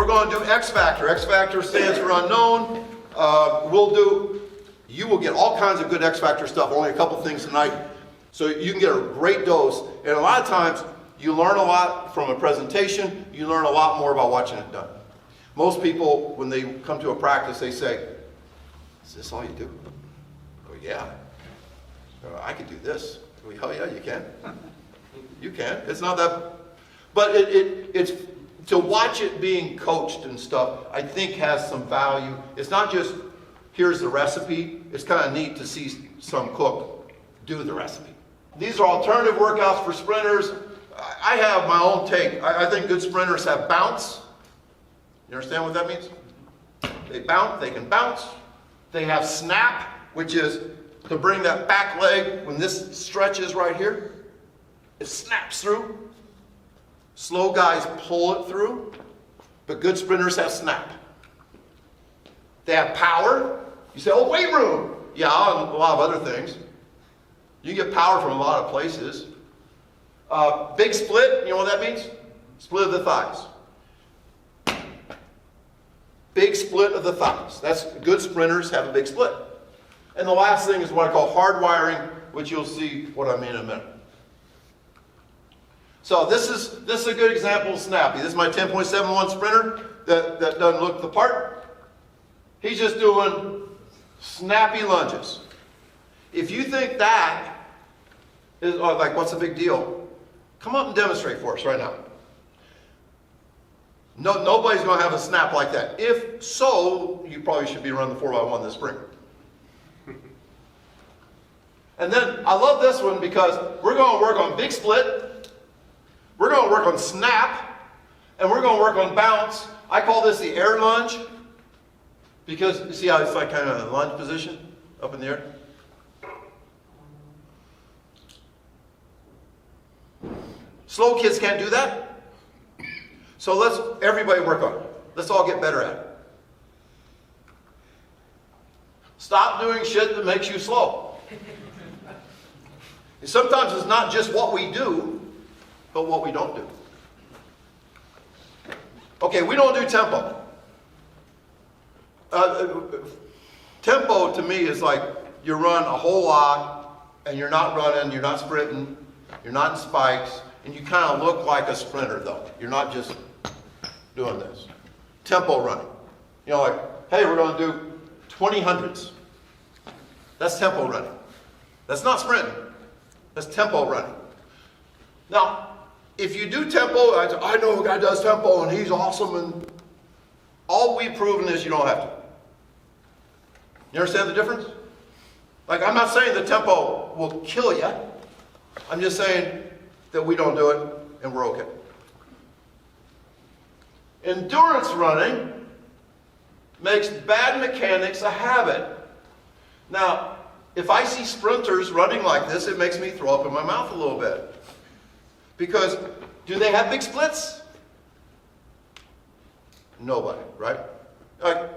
we're going to do X Factor. X Factor stands for unknown. You will get all kinds of good X Factor stuff, only a couple things tonight. So you can get a great dose. And a lot of times, you learn a lot from a presentation. You learn a lot more about watching it done. Most people, when they come to a practice, they say, is this all you do? Oh, yeah. I could do this. Oh, yeah, you can. You can. It's not that. But it's to watch it being coached and stuff, I think has some value. It's not just, here's the recipe. It's kind of neat to see some cook do the recipe. These are alternative workouts for sprinters. I have my own take. I think good sprinters have bounce. You understand what that means? They bounce, they can bounce. They have snap, which is to bring that back leg when this stretches right here. It snaps through. Slow guys pull it through, but good sprinters have snap. They have power. You say, oh, weight room. Yeah, and a lot of other things. You get power from a lot of places. Big split, you know what that means? Split of the thighs. Big split of the thighs. That's good sprinters have a big split. And the last thing is what I call hard wiring, which you'll see what I mean in a minute. So this is a good example of snappy. This is my 10.71 sprinter that doesn't look the part. He's just doing snappy lunges. If you think that is like, what's the big deal? Come up and demonstrate for us right now. No, nobody's going to have a snap like that. If so, you probably should be running the 4x1 this spring. And then I love this one because we're going to work on big split, we're going to work on snap, and we're going to work on bounce. I call this the air lunge because you see how it's like kind of a lunge position up in the air? Slow kids can't do that. So let's everybody work on it. Let's all get better at it. Stop doing shit that makes you slow. And sometimes it's not just what we do, but what we don't do. Okay, we don't do tempo. Tempo to me is like you run a whole lot and you're not running, you're not sprinting, you're not in spikes, and you kind of look like a sprinter though. You're not just doing this. Tempo running. You know, like, hey, we're going to do 20 hundreds. That's tempo running. That's not sprinting. That's tempo running. Now, if you do tempo, I know a guy does tempo and he's awesome, and all we've proven is you don't have to. You understand the difference? Like, I'm not saying the tempo will kill you. I'm just saying that we don't do it and we're okay. Endurance running makes bad mechanics a habit. Now, if I see sprinters running like this, it makes me throw up in my mouth a little bit. Because do they have big splits? Nobody, right? Like,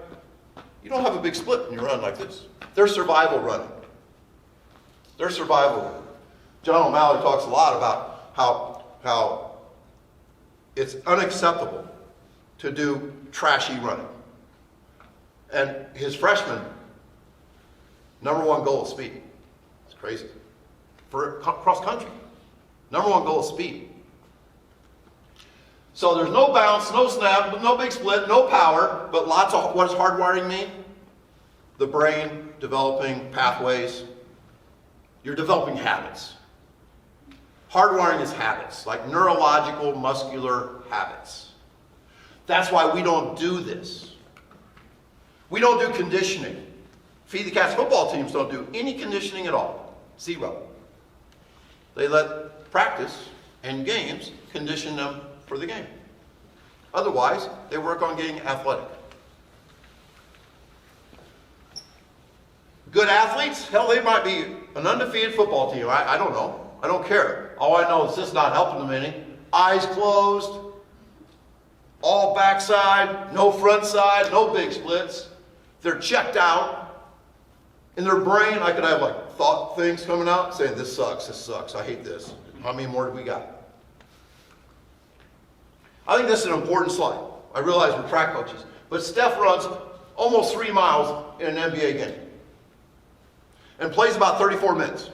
you don't have a big split when you run like this. They're survival running. They're survival running. John O'Malley talks a lot about how it's unacceptable to do trashy running. And his freshman, #1 goal is speed. It's crazy. For cross country, #1 goal is speed. So there's no bounce, no snap, no big split, no power, but lots of, what does hardwiring mean? The brain developing pathways. You're developing habits. Hardwiring is habits, like neurological, muscular habits. That's why we don't do this. We don't do conditioning. Feed the Cats football teams don't do any conditioning at all. Zero. They let practice and games condition them for the game. Otherwise, they work on getting athletic. Good athletes, hell, they might be an undefeated football team. I don't know. I don't care. All I know is this is not helping them any. Eyes closed, all backside, no front side, no big splits. They're checked out. In their brain, I could have like thought things coming out saying, this sucks, I hate this. How many more do we got? I think this is an important slide. I realize we're track coaches, but Steph runs almost 3 miles in an NBA game and plays about 34 minutes.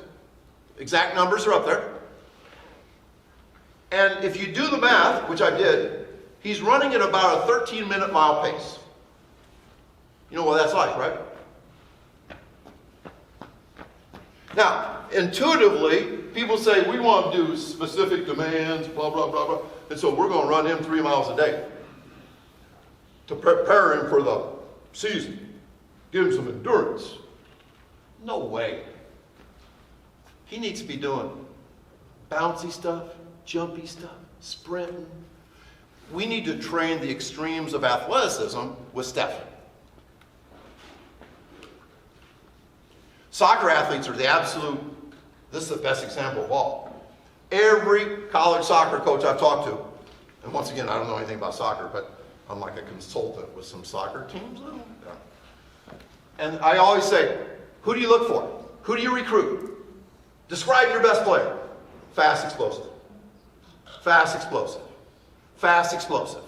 Exact numbers are up there. And if you do the math, which I did, he's running at about a 13-minute mile pace. You know what that's like, right? Now, intuitively, people say, we want to do specific demands, blah, blah, blah, blah. And so we're going to run him 3 miles a day to prepare him for the season. Give him some endurance. No way. He needs to be doing bouncy stuff, jumpy stuff, sprinting. We need to train the extremes of athleticism with Steph. Soccer athletes are the absolute, this is the best example of all. Every college soccer coach I've talked to, and once again, I don't know anything about soccer, but I'm like a consultant with some soccer teams. And I always say, who do you look for? Who do you recruit? Describe your best player. Fast, explosive. Fast, explosive. Fast, explosive.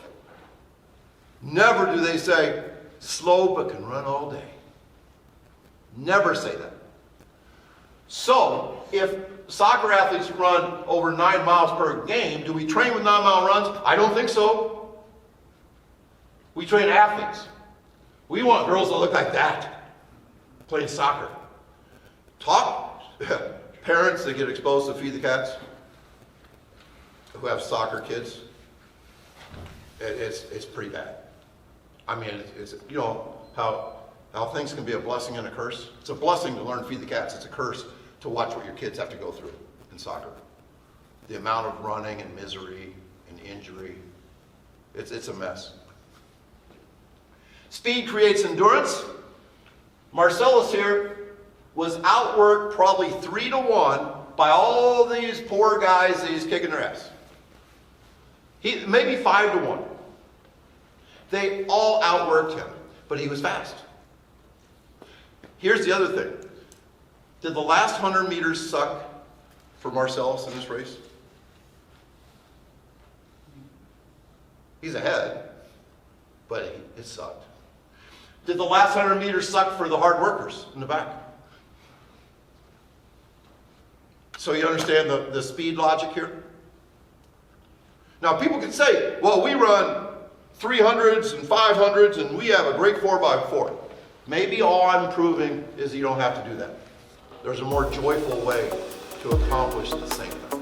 Never do they say, slow but can run all day. Never say that. So, if soccer athletes run over 9 miles per game, do we train with 9-mile runs? I don't think so. We train athletes. We want girls that look like that, playing soccer. Talk, parents that get exposed to Feed the Cats, who have soccer kids, it's pretty bad. I mean, it's you know, how things can be a blessing and a curse. It's a blessing to learn Feed the Cats. It's a curse to watch what your kids have to go through in soccer. The amount of running and misery and injury, it's a mess. Speed creates endurance. Marcellus here was outworked probably 3-1 by all these poor guys that he's kicking their ass. Maybe 5-1. They all outworked him, but he was fast. Here's the other thing. Did the last 100 meters suck for Marcellus in this race? He's ahead, but it sucked. Did the last 100 meters suck for the hard workers in the back? So you understand the speed logic here? Now people can say, well, we run 300s and 500s and we have a great 4x4. Maybe all I'm proving is you don't have to do that. There's a more joyful way to accomplish the same thing.